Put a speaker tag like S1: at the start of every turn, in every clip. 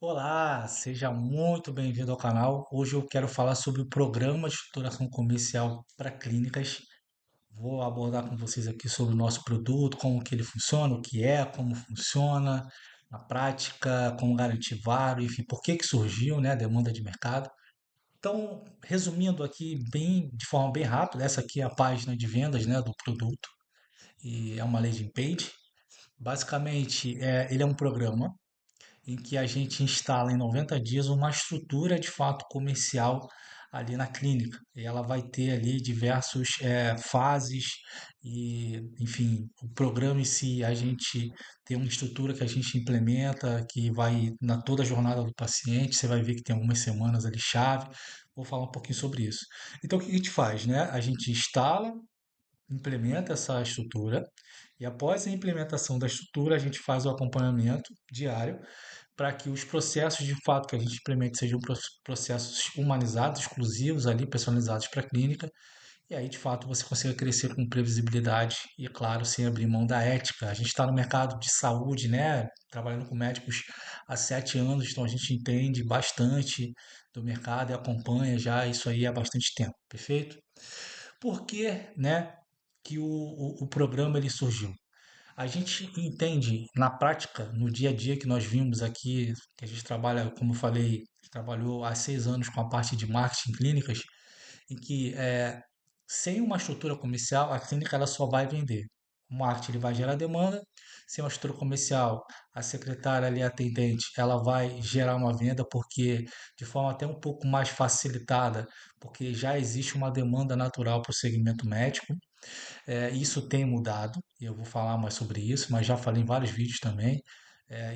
S1: Olá, seja muito bem-vindo ao canal. Hoje eu quero falar sobre o programa de estruturação comercial para clínicas. Vou abordar com vocês aqui sobre o nosso produto, como que ele funciona, o que é, como funciona na prática, como garantir válido, enfim, por que que surgiu, né, a demanda de mercado. Então, resumindo aqui de forma bem rápida, essa aqui é a página de vendas, né, do produto e é uma landing page. Basicamente, ele é um programa em que a gente instala em 90 dias uma estrutura de fato comercial ali na clínica. E ela vai ter ali diversos fases e, enfim, o programa em si, a gente tem uma estrutura que a gente implementa, que vai na toda a jornada do paciente, você vai ver que tem algumas semanas ali chave. Vou falar um pouquinho sobre isso. Então, o que a gente faz, né? A gente instala, implementa essa estrutura e após a implementação da estrutura, a gente faz o acompanhamento diário para que os processos de fato que a gente implemente sejam processos humanizados, exclusivos ali, personalizados para a clínica, e aí de fato você consiga crescer com previsibilidade e, é claro, sem abrir mão da ética. A gente está no mercado de saúde, né? Trabalhando com médicos há 7 anos, então a gente entende bastante do mercado e acompanha já isso aí há bastante tempo, perfeito? Por que, né, que o programa ele surgiu? A gente entende na prática, no dia a dia que nós vimos aqui, que a gente trabalha, como eu falei, trabalhou há 6 anos com a parte de marketing em clínicas, em que sem uma estrutura comercial, a clínica ela só vai vender. O marketing ele vai gerar demanda, sem uma estrutura comercial, a secretária ali, a atendente, ela vai gerar uma venda porque de forma até um pouco mais facilitada, porque já existe uma demanda natural para o segmento médico. Isso tem mudado, e eu vou falar mais sobre isso, mas já falei em vários vídeos também.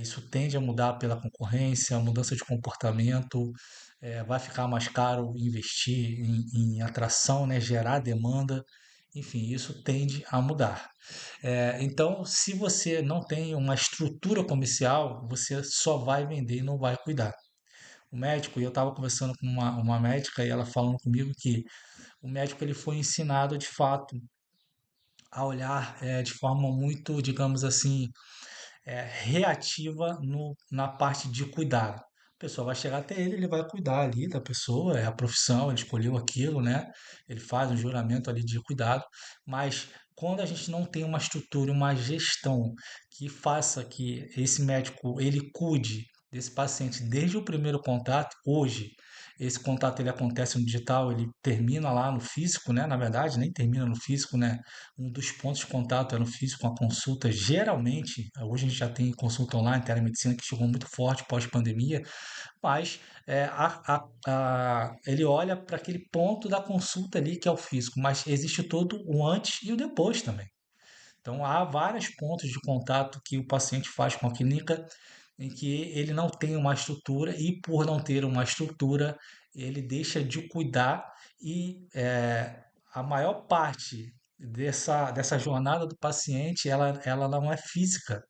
S1: Isso tende a mudar pela concorrência, mudança de comportamento, vai ficar mais caro investir em atração, né, gerar demanda, enfim, isso tende a mudar. Então, se você não tem uma estrutura comercial, você só vai vender e não vai cuidar. O médico, e eu estava conversando com uma médica e ela falando comigo que o médico ele foi ensinado de fato a olhar de forma muito, digamos assim, reativa na parte de cuidado. A pessoa vai chegar até ele, ele vai cuidar ali da pessoa, é a profissão, ele escolheu aquilo, né? Ele faz um juramento ali de cuidado, mas quando a gente não tem uma estrutura, uma gestão que faça que esse médico ele cuide desse paciente desde o primeiro contato, hoje esse contato ele acontece no digital, ele termina lá no físico, né? Na verdade, nem termina no físico, né? Um dos pontos de contato é no físico, a consulta. Geralmente, hoje a gente já tem consulta online, telemedicina, que chegou muito forte pós-pandemia, mas ele olha para aquele ponto da consulta ali, que é o físico, mas existe todo o antes e o depois também. Então, há vários pontos de contato que o paciente faz com a clínica em que ele não tem uma estrutura e, por não ter uma estrutura, ele deixa de cuidar e a maior parte dessa jornada do paciente, ela não é física,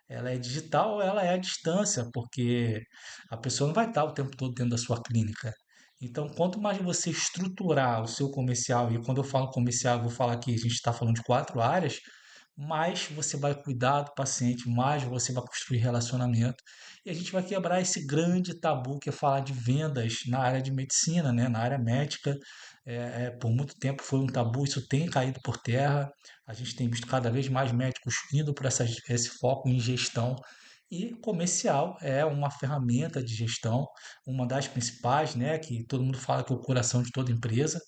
S1: ela é digital ou ela é à distância, porque a pessoa não vai estar o tempo todo dentro da sua clínica. Então, quanto mais você estruturar o seu comercial, e quando eu falo comercial, eu vou falar que a gente está falando de 4 áreas, mais você vai cuidar do paciente, mais você vai construir relacionamento. E a gente vai quebrar esse grande tabu que é falar de vendas na área de medicina, né? Na área médica. Por muito tempo foi um tabu, isso tem caído por terra. A gente tem visto cada vez mais médicos indo para esse foco em gestão. E comercial é uma ferramenta de gestão, uma das principais, né? Que todo mundo fala que é o coração de toda empresa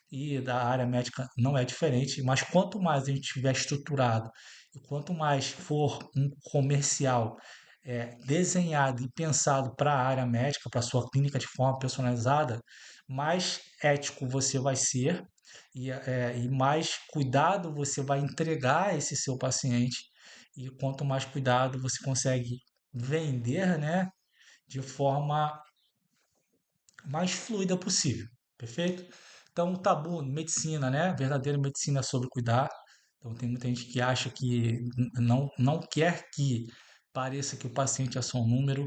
S1: e da área médica não é diferente, mas quanto mais a gente tiver estruturado e quanto mais for um comercial desenhado e pensado para a área médica, para a sua clínica de forma personalizada, mais ético você vai ser e mais cuidado você vai entregar a esse seu paciente. E quanto mais cuidado você consegue vender, né, de forma mais fluida possível, perfeito? Então, o tabu, medicina, né? Verdadeira medicina é sobre cuidar. Então, tem muita gente que acha que não quer que pareça que o paciente é só um número,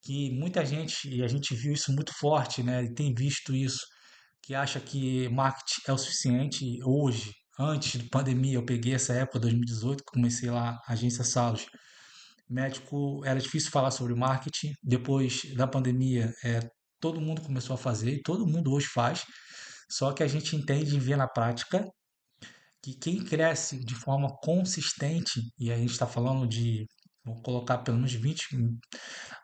S1: que muita gente, e a gente viu isso muito forte, né? E tem visto isso, que acha que marketing é o suficiente. Hoje, antes da pandemia, eu peguei essa época, 2018, que comecei lá, a agência Salos. Médico era difícil falar sobre marketing. Depois da pandemia, todo mundo começou a fazer e todo mundo hoje faz. Só que a gente entende e vê na prática que quem cresce de forma consistente, e a gente está falando de, vou colocar pelo menos 20,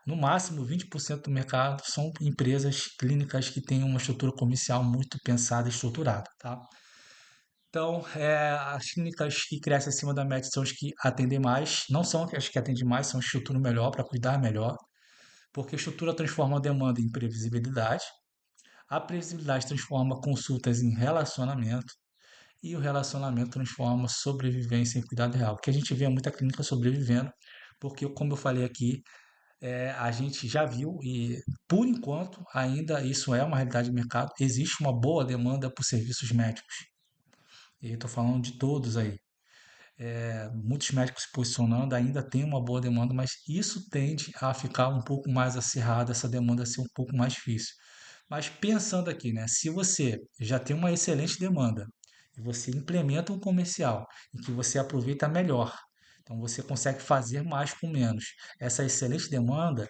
S1: no máximo 20% do mercado, são empresas clínicas que têm uma estrutura comercial muito pensada e estruturada, tá? Então, as clínicas que crescem acima da média são as que atendem mais, não são as que atendem mais, são estrutura melhor para cuidar melhor, porque a estrutura transforma a demanda em previsibilidade, a previsibilidade transforma consultas em relacionamento e o relacionamento transforma sobrevivência em cuidado real. Porque a gente vê muita clínica sobrevivendo, porque, como eu falei aqui, a gente já viu e, por enquanto, ainda isso é uma realidade de mercado, existe uma boa demanda por serviços médicos. E estou falando de todos aí. Muitos médicos se posicionando, ainda tem uma boa demanda, mas isso tende a ficar um pouco mais acirrado, essa demanda a ser um pouco mais difícil. Mas pensando aqui, né, se você já tem uma excelente demanda e você implementa um comercial em que você aproveita melhor, então você consegue fazer mais com menos. Essa excelente demanda,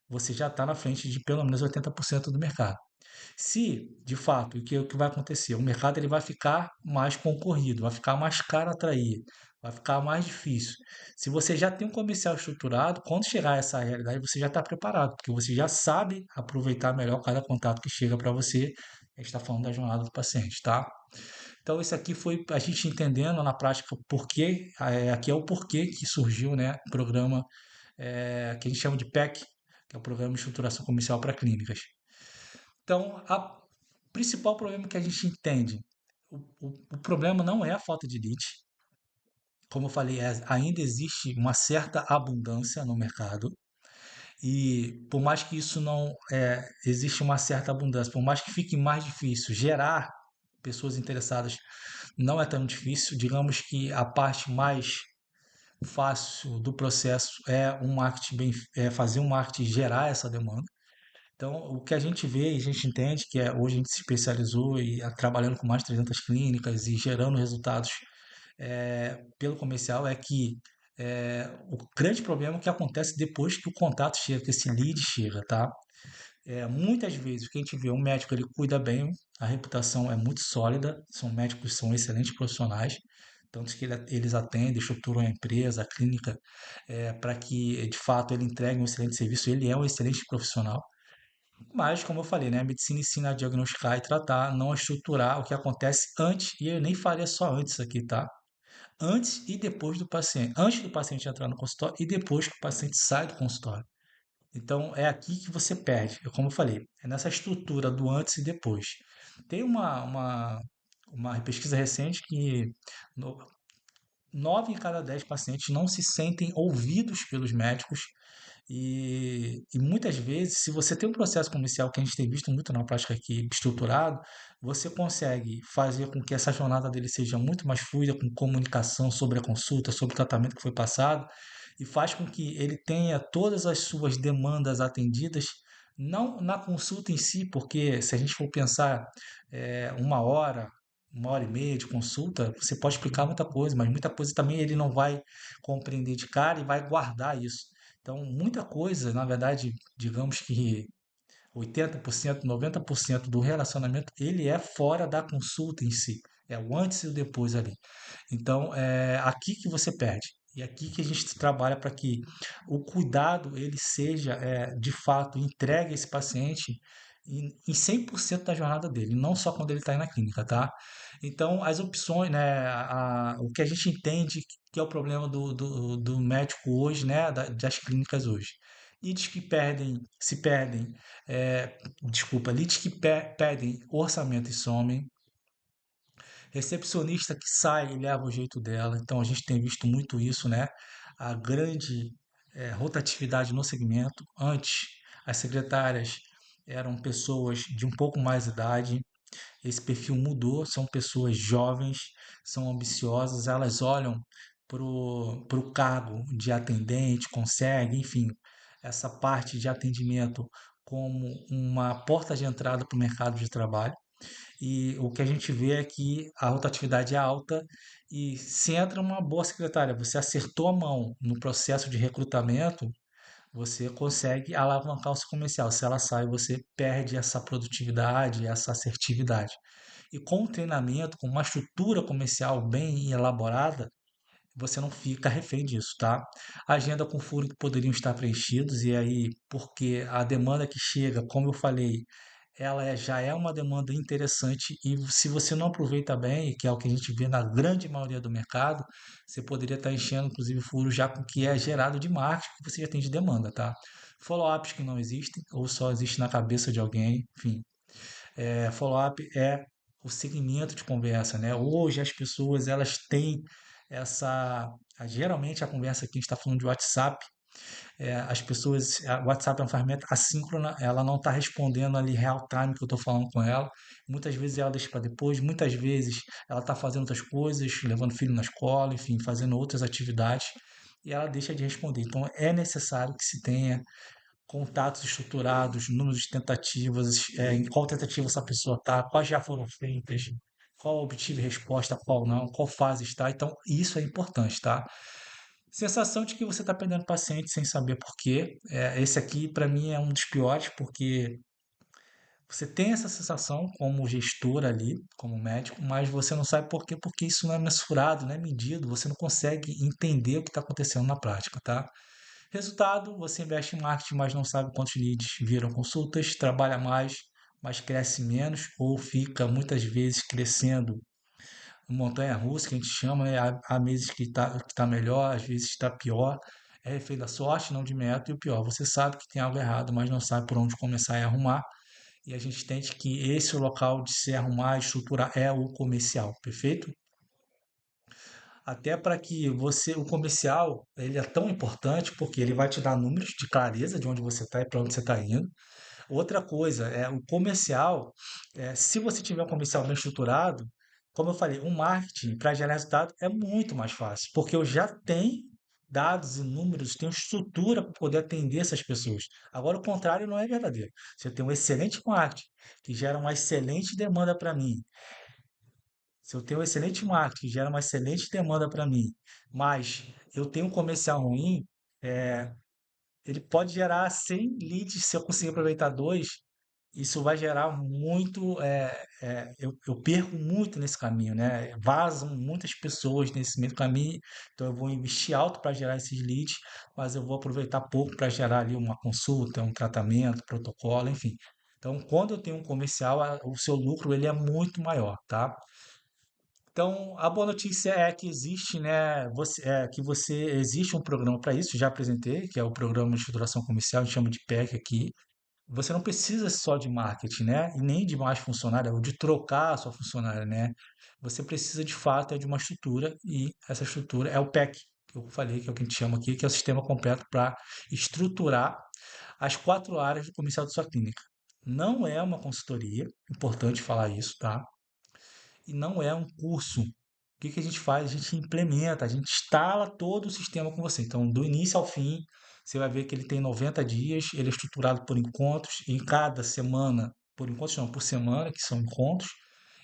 S1: você já está na frente de pelo menos 80% do mercado. Se, de fato, o que vai acontecer? O mercado ele vai ficar mais concorrido, vai ficar mais caro atrair, vai ficar mais difícil. Se você já tem um comercial estruturado, quando chegar a essa realidade, você já está preparado, porque você já sabe aproveitar melhor cada contato que chega para você. A gente está falando da jornada do paciente, tá? Então, isso aqui foi a gente entendendo na prática porquê, aqui é o porquê que surgiu, né, o programa que a gente chama de PEC, que é o Programa de Estruturação Comercial para Clínicas. Então, o principal problema que a gente entende, o problema não é a falta de lead. Como eu falei, ainda existe uma certa abundância no mercado. E por mais que isso não existe uma certa abundância, por mais que fique mais difícil gerar pessoas interessadas, não é tão difícil. Digamos que a parte mais fácil do processo é um marketing bem, é fazer um marketing gerar essa demanda. Então, o que a gente vê e a gente entende que hoje a gente se especializou e trabalhando com mais de 300 clínicas e gerando resultados pelo comercial é que o grande problema é o que acontece depois que o contato chega, que esse lead chega, tá? Muitas vezes o que a gente vê, um médico ele cuida bem, a reputação é muito sólida, são médicos que são excelentes profissionais, tanto que eles atendem, estruturam a empresa, a clínica, para que de fato ele entregue um excelente serviço, ele é um excelente profissional. Mas, como eu falei, né, a medicina ensina a diagnosticar e tratar, não a estruturar o que acontece antes, e eu nem faria só antes aqui, tá? Antes e depois do paciente. Antes do paciente entrar no consultório e depois que o paciente sai do consultório. Então, é aqui que você perde. Como eu falei, é nessa estrutura do antes e depois. Tem uma pesquisa recente que 9 em cada 10 pacientes não se sentem ouvidos pelos médicos e muitas vezes, se você tem um processo comercial que a gente tem visto muito na prática aqui, estruturado, você consegue fazer com que essa jornada dele seja muito mais fluida, com comunicação sobre a consulta, sobre o tratamento que foi passado, e faz com que ele tenha todas as suas demandas atendidas, não na consulta em si, porque se a gente for pensar 1 hora e meia de consulta, você pode explicar muita coisa, mas muita coisa também ele não vai compreender de cara e vai guardar isso. Então, muita coisa, na verdade, digamos que 80%, 90% do relacionamento, ele é fora da consulta em si. É o antes e o depois ali. Então, é aqui que você perde. E aqui que a gente trabalha para que o cuidado ele seja, de fato, entregue a esse paciente em 100% da jornada dele, não só quando ele está aí na clínica, tá? Então, as opções, né, o que a gente entende que é o problema do médico hoje, né, das clínicas hoje. Leads que perdem, se perdem, desculpa, leads que pedem orçamento e somem, recepcionista que sai e leva o jeito dela. Então a gente tem visto muito isso, né? A grande rotatividade no segmento. Antes, as secretárias eram pessoas de um pouco mais idade. Esse perfil mudou, são pessoas jovens, são ambiciosas, elas olham pro cargo de atendente, consegue, enfim, essa parte de atendimento como uma porta de entrada para o mercado de trabalho. e o que a gente vê é que a rotatividade é alta e se entra uma boa secretária, você acertou a mão no processo de recrutamento, você consegue alavancar o seu comercial. Se ela sai, você perde essa produtividade, essa assertividade. E com o treinamento, com uma estrutura comercial bem elaborada, você não fica refém disso, tá? Agenda com furo que poderiam estar preenchidos, e aí, porque a demanda que chega, como eu falei, já é uma demanda interessante, e se você não aproveita bem, que é o que a gente vê na grande maioria do mercado, você poderia estar enchendo, inclusive, furo já com o que é gerado de marketing, que você já tem de demanda, tá? Follow-ups que não existem, ou só existe na cabeça de alguém, enfim. Follow-up é o segmento de conversa, né? Hoje as pessoas elas têm essa, geralmente a conversa aqui a gente está falando de WhatsApp, as pessoas, o WhatsApp é uma ferramenta assíncrona, ela não está respondendo ali real time que eu estou falando com ela. Muitas vezes ela deixa para depois, muitas vezes ela está fazendo outras coisas, levando filho na escola, enfim, fazendo outras atividades e ela deixa de responder. Então é necessário que se tenha contatos estruturados, números de tentativas, em qual tentativa essa pessoa está, quais já foram feitas, qual obtive resposta, qual não, qual fase está. Então, isso é importante, tá? Sensação de que você está perdendo paciente sem saber por quê. Esse aqui, para mim, é um dos piores, porque você tem essa sensação como gestor ali, como médico, mas você não sabe por quê, porque isso não é mensurado, não é medido, você não consegue entender o que está acontecendo na prática, tá? Resultado, você investe em marketing, mas não sabe quantos leads viram consultas, trabalha mais, mas cresce menos, ou fica muitas vezes crescendo montanha-russa, que a gente chama, né? Há meses que tá melhor, às vezes está pior. É refém da sorte, não de mérito, e o pior, você sabe que tem algo errado, mas não sabe por onde começar e arrumar. E a gente entende que esse é o local de se arrumar, estruturar, é o comercial, perfeito? Até para que você, o comercial, ele é tão importante porque ele vai te dar números de clareza de onde você está e para onde você está indo. Outra coisa é o comercial, se você tiver um comercial bem estruturado, como eu falei, o marketing para gerar resultado é muito mais fácil, porque eu já tenho dados e números, tenho estrutura para poder atender essas pessoas. Agora, o contrário não é verdadeiro. Você tem um excelente marketing que gera uma excelente demanda para mim, se eu tenho um excelente marketing, gera uma excelente demanda para mim, mas eu tenho um comercial ruim, é, ele pode gerar 100 leads se eu conseguir aproveitar dois. Isso vai gerar muito, eu perco muito nesse caminho, né? Vazam muitas pessoas nesse meio do caminho, então eu vou investir alto para gerar esses leads, mas eu vou aproveitar pouco para gerar ali uma consulta, um tratamento, protocolo, enfim. Então, quando eu tenho um comercial, o seu lucro ele é muito maior, tá? Então, a boa notícia é que existe, né, que você existe um programa para isso, já apresentei, que é o Programa de Estruturação Comercial, a gente chama de PEC aqui. Você não precisa só de marketing, né, e nem de mais funcionário, ou de trocar a sua funcionária, né? Você precisa de fato de uma estrutura e essa estrutura é o PEC, que eu falei, que é o que a gente chama aqui, que é o sistema completo para estruturar as 4 áreas do comercial da sua clínica. Não é uma consultoria, importante falar isso, tá? E não é um curso. O que que a gente faz? A gente implementa, a gente instala todo o sistema com você. Então, do início ao fim, você vai ver que ele tem 90 dias, ele é estruturado por encontros, em cada semana, por encontros não, por semana, que são encontros,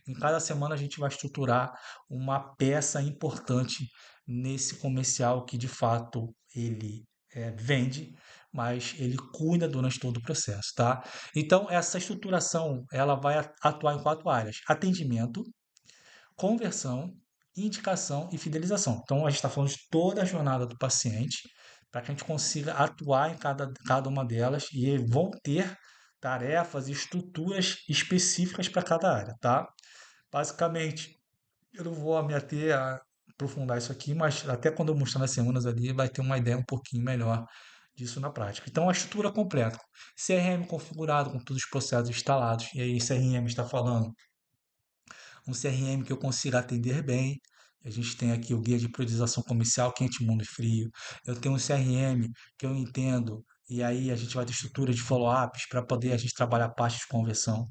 S1: em cada semana a gente vai estruturar uma peça importante nesse comercial que de fato ele vende, mas ele cuida durante todo o processo, tá? Então, essa estruturação, ela vai atuar em 4 áreas: atendimento, conversão, indicação e fidelização. Então, a gente está falando de toda a jornada do paciente para que a gente consiga atuar em cada uma delas e vão ter tarefas e estruturas específicas para cada área, tá? Basicamente, eu não vou me ater a aprofundar isso aqui, mas até quando eu mostrar nas semanas ali, vai ter uma ideia um pouquinho melhor disso na prática. Então, a estrutura completa. CRM configurado com todos os processos instalados. E aí, CRM está falando um CRM que eu consiga atender bem. A gente tem aqui o guia de priorização comercial, quente, mundo e frio. Eu tenho um CRM que eu entendo, e aí a gente vai ter estrutura de follow-ups para poder a gente trabalhar a parte de conversão.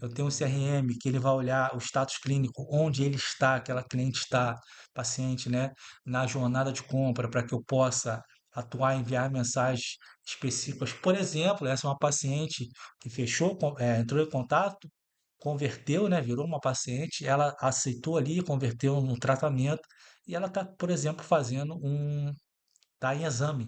S1: Eu tenho um CRM que ele vai olhar o status clínico, onde ele está, aquela cliente está, paciente, né, na jornada de compra, para que eu possa atuar, enviar mensagens específicas. Por exemplo, essa é uma paciente que entrou em contato converteu, né, virou uma paciente, ela aceitou ali, converteu no tratamento e ela está, por exemplo, fazendo tá em exame.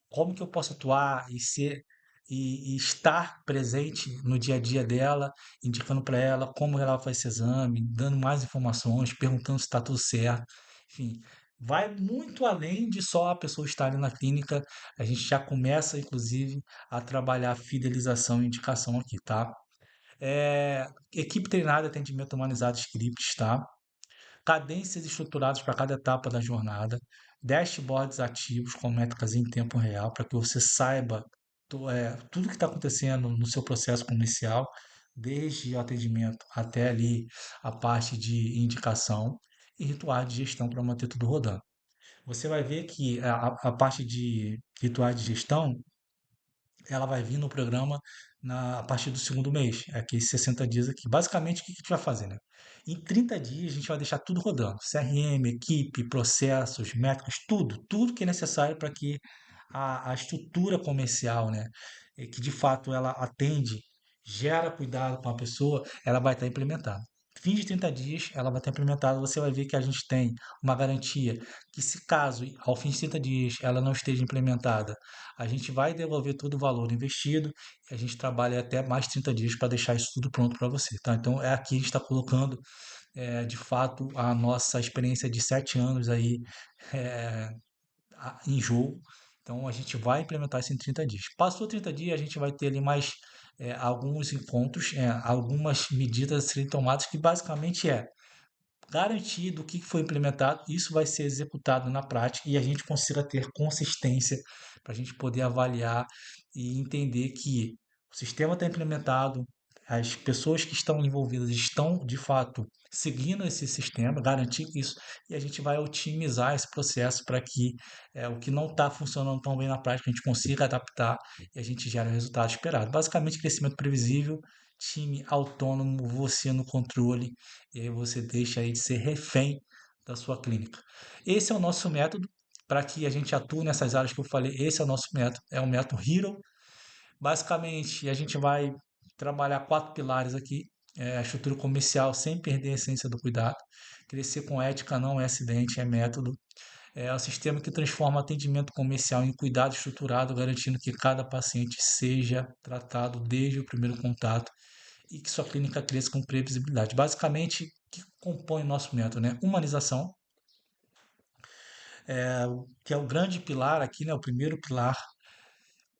S1: Como que eu posso atuar e ser e estar presente no dia a dia dela, indicando para ela como ela faz esse exame, dando mais informações, perguntando se está tudo certo. Enfim, vai muito além de só a pessoa estar ali na clínica. A gente já começa, inclusive, a trabalhar a fidelização e indicação aqui, tá? Equipe treinada, atendimento humanizado, scripts, tá? Cadências estruturadas para cada etapa da jornada, dashboards ativos com métricas em tempo real, para que você saiba tudo que está acontecendo no seu processo comercial, desde o atendimento até ali a parte de indicação e rituais de gestão para manter tudo rodando. Você vai ver que a parte de rituais de gestão ela vai vir no programa a partir do segundo mês, é aqueles 60 dias aqui. Basicamente, o que a gente vai fazer, né? Em 30 dias, a gente vai deixar tudo rodando. CRM, equipe, processos, métricas, tudo que é necessário para que a estrutura comercial, né, que de fato ela atende, gera cuidado com a pessoa, ela vai estar implementada. Fim de 30 dias, ela vai estar implementada. Você vai ver que a gente tem uma garantia que, se caso ao fim de 30 dias ela não esteja implementada, a gente vai devolver todo o valor investido e a gente trabalha até mais 30 dias para deixar isso tudo pronto para você, tá? Então, aqui a gente está colocando, de fato, a nossa experiência de 7 anos aí é, em jogo. Então, a gente vai implementar isso em 30 dias. Passou 30 dias, a gente vai ter ali mais alguns encontros, algumas medidas a serem tomadas, que basicamente garantido o que foi implementado, isso vai ser executado na prática e a gente consiga ter consistência para a gente poder avaliar e entender que o sistema está implementado, as pessoas que estão envolvidas estão de fato seguindo esse sistema, garantir isso, e a gente vai otimizar esse processo para que o que não está funcionando tão bem na prática a gente consiga adaptar e a gente gere o resultado esperado. Basicamente, crescimento previsível, time autônomo, você no controle e aí você deixa aí de ser refém da sua clínica. Esse é o nosso método para que a gente atue nessas áreas que eu falei. Esse é o nosso método, é o método Hero. Basicamente, a gente vai trabalhar 4 pilares aqui. A estrutura comercial sem perder a essência do cuidado. Crescer com ética não é acidente, é método. É o sistema que transforma atendimento comercial em cuidado estruturado, garantindo que cada paciente seja tratado desde o primeiro contato e que sua clínica cresça com previsibilidade. Basicamente, o que compõe o nosso método, né? Humanização, que é o grande pilar aqui, né? O primeiro pilar.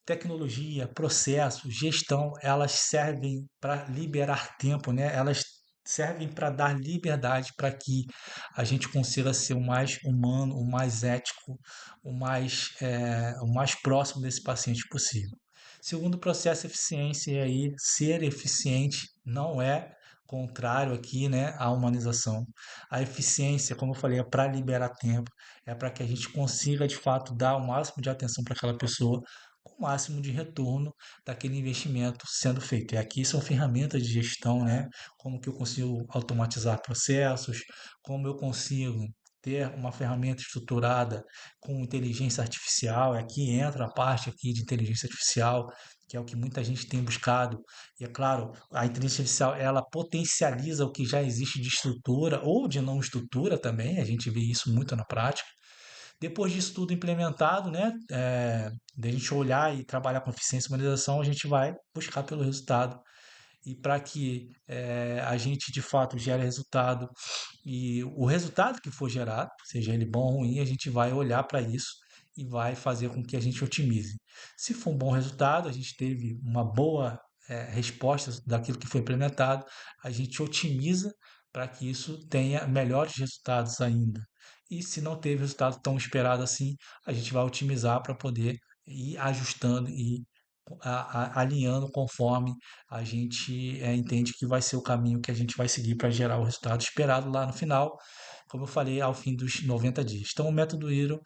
S1: Tecnologia, processo, gestão, elas servem para liberar tempo, né? Elas servem para dar liberdade para que a gente consiga ser o mais humano, o mais ético, o mais próximo desse paciente possível. Segundo processo, eficiência, e aí ser eficiente não é contrário aqui, né, à humanização. A eficiência, como eu falei, é para liberar tempo, é para que a gente consiga de fato dar o máximo de atenção para aquela pessoa, com o máximo de retorno daquele investimento sendo feito. E aqui são ferramentas de gestão, né? Como que eu consigo automatizar processos, como eu consigo ter uma ferramenta estruturada com inteligência artificial. E aqui entra a parte aqui de inteligência artificial, que é o que muita gente tem buscado. E é claro, a inteligência artificial ela potencializa o que já existe de estrutura ou de não estrutura também. A gente vê isso muito na prática. Depois disso tudo implementado, né, de a gente olhar e trabalhar com eficiência e humanização, a gente vai buscar pelo resultado. E para que a gente de fato gere resultado e o resultado que for gerado, seja ele bom ou ruim, a gente vai olhar para isso e vai fazer com que a gente otimize. Se for um bom resultado, a gente teve uma boa resposta daquilo que foi implementado, a gente otimiza para que isso tenha melhores resultados ainda. E se não teve resultado tão esperado assim, a gente vai otimizar para poder ir ajustando e alinhando conforme a gente entende que vai ser o caminho que a gente vai seguir para gerar o resultado esperado lá no final, como eu falei, ao fim dos 90 dias. Então, o método Hero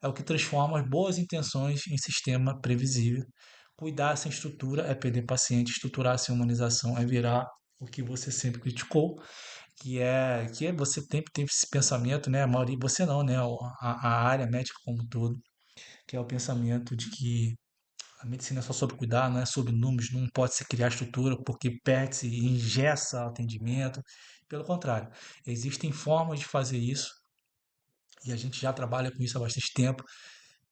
S1: é o que transforma as boas intenções em sistema previsível. Cuidar sem estrutura é perder paciente, estruturar sem humanização é virar o que você sempre criticou, que é você tem esse pensamento, né? A maioria, você não, né? A área médica como um todo, que é o pensamento de que A medicina é só sobre cuidar, não é sobre números, não pode se criar estrutura porque perde-se e engessa o atendimento. Pelo contrário, existem formas de fazer isso e a gente já trabalha com isso há bastante tempo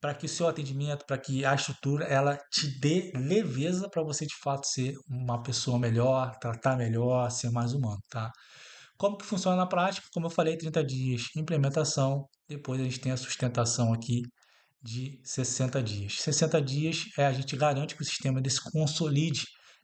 S1: para que o seu atendimento, para que a estrutura, ela te dê leveza para você de fato ser uma pessoa melhor, tratar melhor, ser mais humano, tá? Como que funciona na prática? Como eu falei, 30 dias, implementação, depois a gente tem a sustentação aqui de 60 dias. 60 dias a gente garante que o sistema ele se consolide.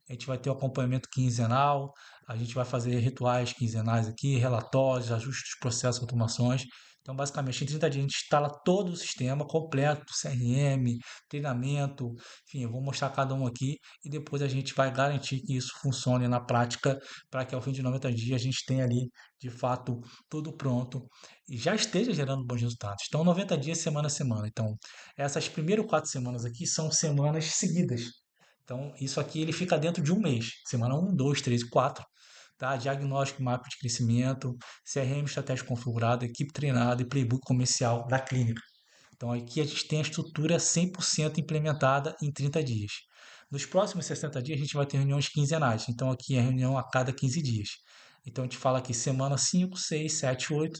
S1: A gente vai ter o acompanhamento quinzenal, a gente vai fazer rituais quinzenais aqui, relatórios, ajustes de processos, automações. Então, basicamente, em 30 dias a gente instala todo o sistema completo, CRM, treinamento, enfim, eu vou mostrar cada um aqui e depois a gente vai garantir que isso funcione na prática para que ao fim de 90 dias a gente tenha ali, de fato, tudo pronto e já esteja gerando bons resultados. Então, 90 dias, semana a semana. Então, essas primeiras 4 semanas aqui são semanas seguidas. Então, isso aqui ele fica dentro de um mês. Semana um, 2, 3 e 4. Tá? Diagnóstico, mapa de crescimento, CRM estratégia configurada, equipe treinada e playbook comercial da clínica. Então, aqui a gente tem a estrutura 100% implementada em 30 dias. Nos próximos 60 dias, a gente vai ter reuniões quinzenais. Então, aqui é reunião a cada 15 dias. Então, a gente fala aqui semana 5, 6, 7, 8.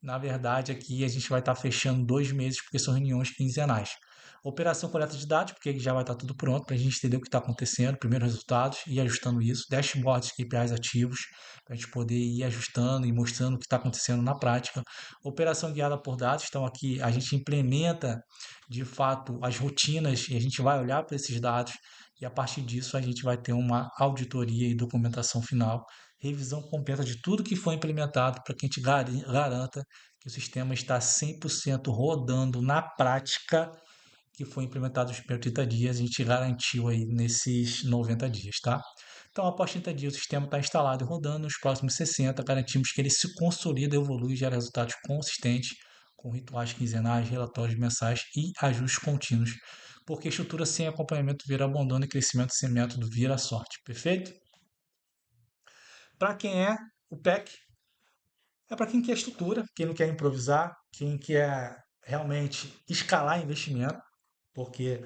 S1: Na verdade, aqui a gente vai estar fechando 2 meses, porque são reuniões quinzenais. Operação coleta de dados, porque já vai estar tudo pronto para a gente entender o que está acontecendo, primeiros resultados e ajustando isso. Dashboards, KPIs ativos, para a gente poder ir ajustando e mostrando o que está acontecendo na prática. Operação guiada por dados, então aqui a gente implementa de fato as rotinas e a gente vai olhar para esses dados e a partir disso a gente vai ter uma auditoria e documentação final, revisão completa de tudo que foi implementado para que a gente garanta que o sistema está 100% rodando na prática que foi implementado nos primeiros 30 dias, a gente garantiu aí nesses 90 dias, tá? Então, após 30 dias, o sistema está instalado e rodando. Nos próximos 60, garantimos que ele se consolida, evolui e gera resultados consistentes, com rituais quinzenais, relatórios mensais e ajustes contínuos. Porque estrutura sem acompanhamento vira abandono e crescimento sem método vira sorte. Perfeito? Para quem é o PEC, é para quem quer estrutura, quem não quer improvisar, quem quer realmente escalar investimento, porque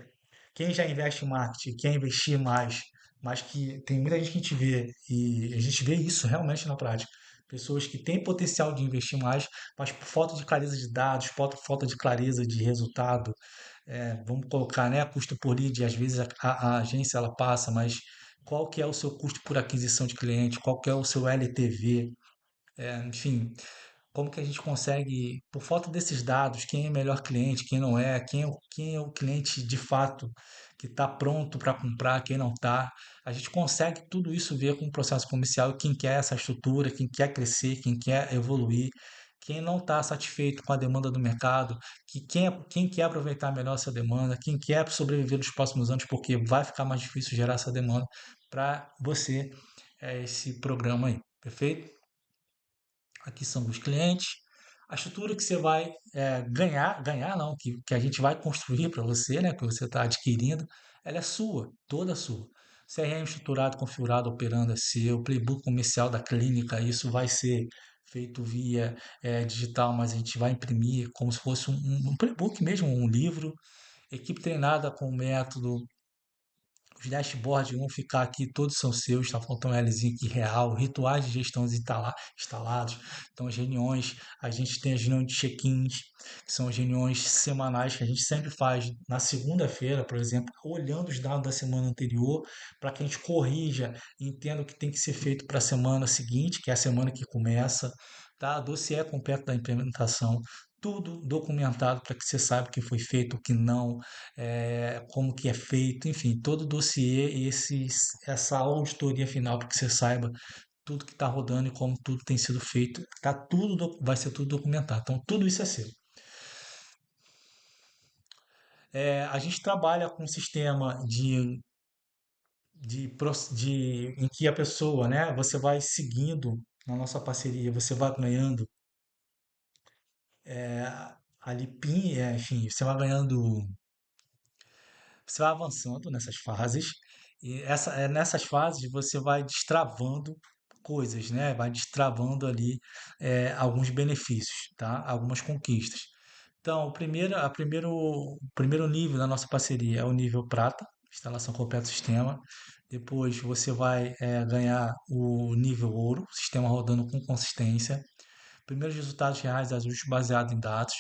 S1: quem já investe em marketing, quer investir mais, mas que tem muita gente que a gente vê, e a gente vê isso realmente na prática. Pessoas que têm potencial de investir mais, mas por falta de clareza de dados, por falta de clareza de resultado, vamos colocar, né, custo por lead, às vezes a agência ela passa, mas qual que é o seu custo por aquisição de cliente, qual que é o seu LTV, enfim, como que a gente consegue, por falta desses dados, quem é melhor cliente, quem não é, quem é o cliente de fato que está pronto para comprar, quem não está. A gente consegue tudo isso ver com o processo comercial e quem quer essa estrutura, quem quer crescer, quem quer evoluir, quem não está satisfeito com a demanda do mercado, quem quer aproveitar melhor essa demanda, quem quer sobreviver nos próximos anos, porque vai ficar mais difícil gerar essa demanda para você, esse programa aí, perfeito? Aqui são os clientes. A estrutura que você vai ganhar não, que a gente vai construir para você, né, que você está adquirindo, ela é sua, toda sua. CRM estruturado, configurado, operando é seu, playbook comercial da clínica, isso vai ser feito via digital, mas a gente vai imprimir como se fosse um playbook mesmo, um livro. Equipe treinada com o método, os dashboards vão ficar aqui, todos são seus, está faltando um Lzinho aqui real, rituais de gestão instalados. Então, as reuniões, a gente tem as reuniões de check-ins, que são as reuniões semanais que a gente sempre faz na segunda-feira, por exemplo, olhando os dados da semana anterior, para que a gente corrija e entenda o que tem que ser feito para a semana seguinte, que é a semana que começa, tá? Dossiê completo da implementação, tudo documentado para que você saiba o que foi feito, o que não, como que é feito, enfim, todo o dossiê e essa auditoria final para que você saiba tudo que está rodando e como tudo tem sido feito, tá tudo, vai ser tudo documentado. Então, tudo isso é seu. A gente trabalha com um sistema em que a pessoa, né, você vai seguindo na nossa parceria, você vai ganhando é, ali, enfim, você vai ganhando. Você vai avançando nessas fases e nessas fases você vai destravando coisas, né? Vai destravando ali alguns benefícios, tá? Algumas conquistas. Então, o primeiro nível da nossa parceria é o nível prata. instalação completa do sistema. Depois você vai ganhar o nível ouro, sistema rodando com consistência. Primeiros resultados reais, ajustes baseados em dados.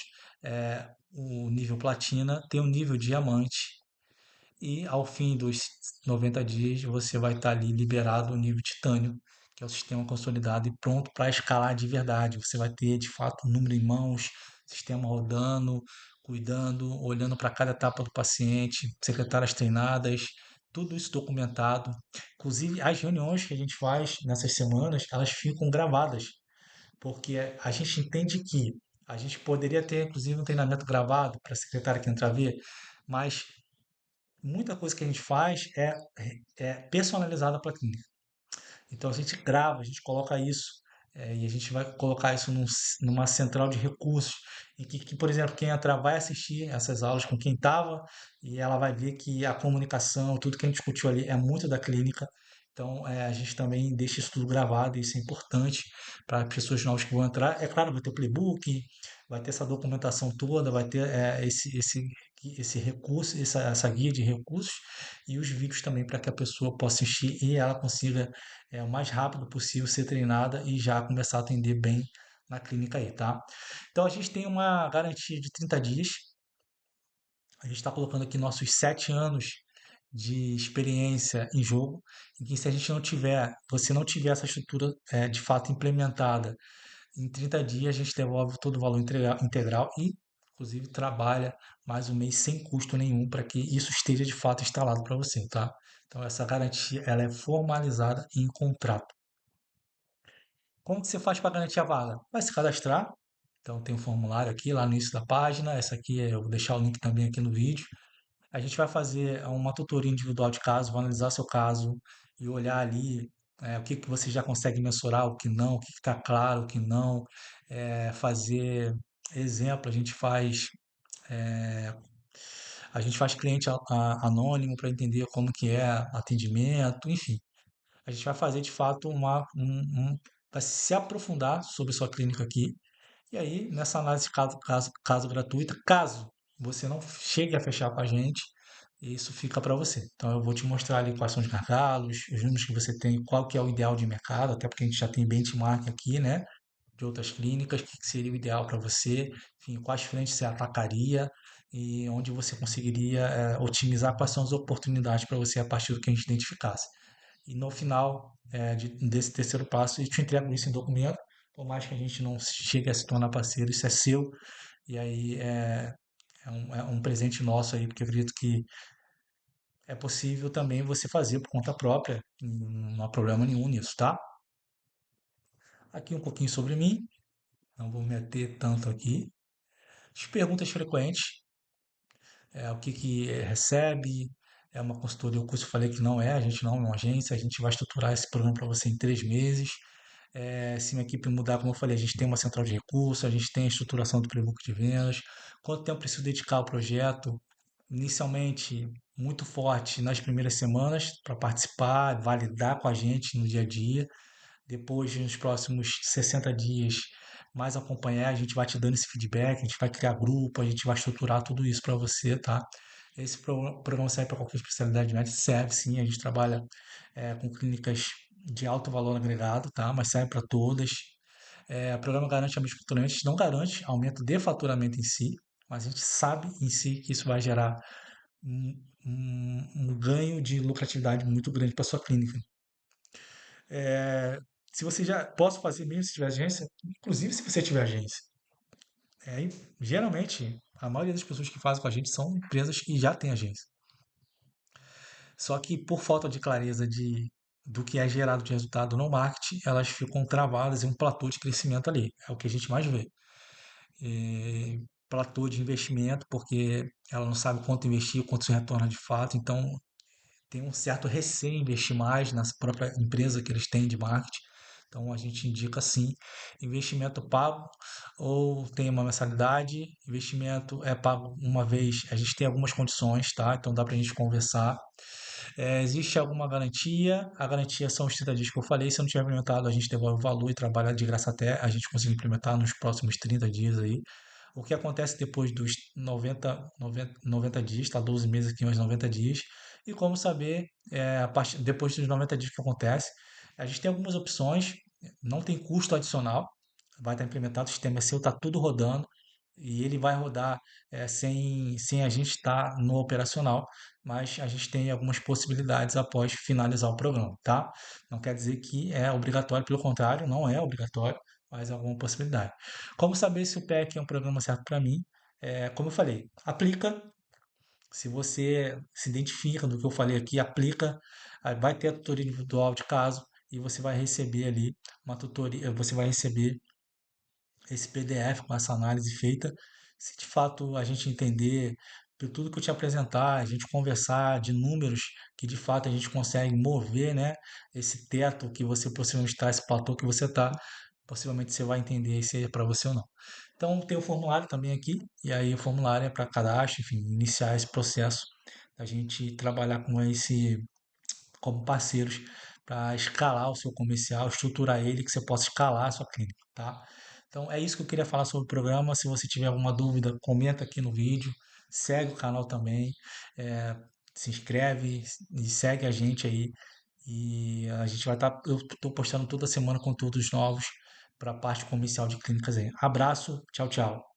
S1: O nível platina, tem o nível diamante. E ao fim dos 90 dias, você vai estar ali liberado o nível titânio, que é o sistema consolidado e pronto para escalar de verdade. Você vai ter de fato o número em mãos, sistema rodando, cuidando, olhando para cada etapa do paciente, secretárias treinadas, tudo isso documentado. Inclusive, as reuniões que a gente faz nessas semanas, elas ficam gravadas, porque a gente entende que a gente poderia ter, inclusive, um treinamento gravado para a secretária que entrar ver, mas muita coisa que a gente faz é personalizada para a clínica. Então a gente grava, a gente coloca isso, e a gente vai colocar isso numa central de recursos, em que, por exemplo, quem entrar vai assistir essas aulas com quem estava e ela vai ver que a comunicação, tudo que a gente discutiu ali é muito da clínica. Então a gente também deixa isso tudo gravado, e isso é importante para as pessoas novas que vão entrar. É claro, vai ter o playbook, vai ter essa documentação toda, vai ter esse recurso, essa guia de recursos e os vídeos também para que a pessoa possa assistir e ela consiga o mais rápido possível ser treinada e já começar a atender bem na clínica aí, tá? Então a gente tem uma garantia de 30 dias. A gente está colocando aqui nossos 7 anos de experiência em jogo, em que se a gente não tiver, você não tiver essa estrutura de fato implementada, em 30 dias a gente devolve todo o valor integral e, inclusive, trabalha mais um mês sem custo nenhum para que isso esteja de fato instalado para você, tá? Então essa garantia ela é formalizada em contrato. Como que você faz para garantir a vaga? Vai se cadastrar. Então tem um formulário aqui lá no início da página. Essa aqui eu vou deixar o link também aqui no vídeo. A gente vai fazer uma tutoria individual de caso, vai analisar seu caso e olhar ali o que que você já consegue mensurar, o que não, o que está claro, o que não. Fazer exemplo, a gente faz cliente anônimo para entender como que é atendimento, enfim. A gente vai fazer de fato vai se aprofundar sobre sua clínica aqui. E aí, nessa análise de caso gratuita, caso você não chegue a fechar com a gente, isso fica para você. Então, eu vou te mostrar ali quais são os gargalos, os números que você tem, qual que é o ideal de mercado, até porque a gente já tem benchmark aqui, né? De outras clínicas, o que seria o ideal para você, enfim, quais frentes você atacaria e onde você conseguiria otimizar quais são as oportunidades para você a partir do que a gente identificasse. E no final desse terceiro passo, eu te entrego isso em documento, por mais que a gente não chegue a se tornar parceiro, isso é seu, e aí é um presente nosso aí, porque eu acredito que é possível também você fazer por conta própria, não há problema nenhum nisso, tá? Aqui um pouquinho sobre mim, não vou meter tanto aqui. As perguntas frequentes, o que que recebe, é uma consultoria, o curso eu falei que não é, a gente não é uma agência, a gente vai estruturar esse programa para você em 3 meses. Se minha equipe mudar, como eu falei, a gente tem uma central de recursos, a gente tem a estruturação do playbook de vendas. Quanto tempo preciso dedicar ao projeto? Inicialmente, muito forte nas primeiras semanas para participar, validar com a gente no dia a dia. Depois, nos próximos 60 dias, mais acompanhar, a gente vai te dando esse feedback, a gente vai criar grupo, a gente vai estruturar tudo isso para você, tá? Esse programa serve para qualquer especialidade médica, serve sim, a gente trabalha com clínicas de alto valor agregado, tá? Mas serve para todas. O programa garante aumento de faturamento, a gente não garante aumento de faturamento em si, mas a gente sabe em si que isso vai gerar um ganho de lucratividade muito grande para sua clínica. É, Se você já posso fazer mesmo se tiver agência, inclusive se você tiver agência. Geralmente, a maioria das pessoas que fazem com a gente são empresas que já têm agência. Só que por falta de clareza do que é gerado de resultado no marketing, elas ficam travadas em um platô de crescimento ali. É o que a gente mais vê. Platô de investimento, porque ela não sabe quanto investir, quanto se retorna de fato. Então, tem um certo receio em investir mais na própria empresa que eles têm de marketing. Então a gente indica sim, investimento pago ou tem uma mensalidade, investimento é pago uma vez, a gente tem algumas condições, tá? Então dá para a gente conversar. Existe alguma garantia? A garantia são os 30 dias que eu falei, se não tiver implementado a gente devolve o valor e trabalha de graça até a gente conseguir implementar nos próximos 30 dias aí. O que acontece depois dos 90 dias, tá? 12 meses aqui, mais 90 dias, e como saber, depois dos 90 dias que acontece. A gente tem algumas opções, não tem custo adicional, vai estar implementado, o sistema é seu, está tudo rodando, e ele vai rodar sem a gente estar no operacional, mas a gente tem algumas possibilidades após finalizar o programa, tá? Não quer dizer que é obrigatório, pelo contrário, não é obrigatório, mas é alguma possibilidade. Como saber se o PEC é um programa certo para mim? Como eu falei, aplica. Se você se identifica do que eu falei aqui, aplica, aí vai ter a tutoria individual de caso e você vai receber ali uma tutoria, você vai receber esse PDF com essa análise feita. Se de fato a gente entender por tudo que eu te apresentar, a gente conversar de números que de fato a gente consegue mover, né? Esse teto que você possivelmente está, esse platô que você está, possivelmente você vai entender se é para você ou não. Então tem o formulário também aqui, e aí o formulário é para cadastro, enfim, iniciar esse processo, a gente trabalhar com esse como parceiros para escalar o seu comercial, estruturar ele, que você possa escalar a sua clínica, tá? Então é isso que eu queria falar sobre o programa. Se você tiver alguma dúvida, comenta aqui no vídeo, segue o canal também, é, se inscreve e segue a gente aí. E a gente vai estar, eu estou postando toda semana conteúdos novos para a parte comercial de clínicas aí. Abraço, tchau, tchau.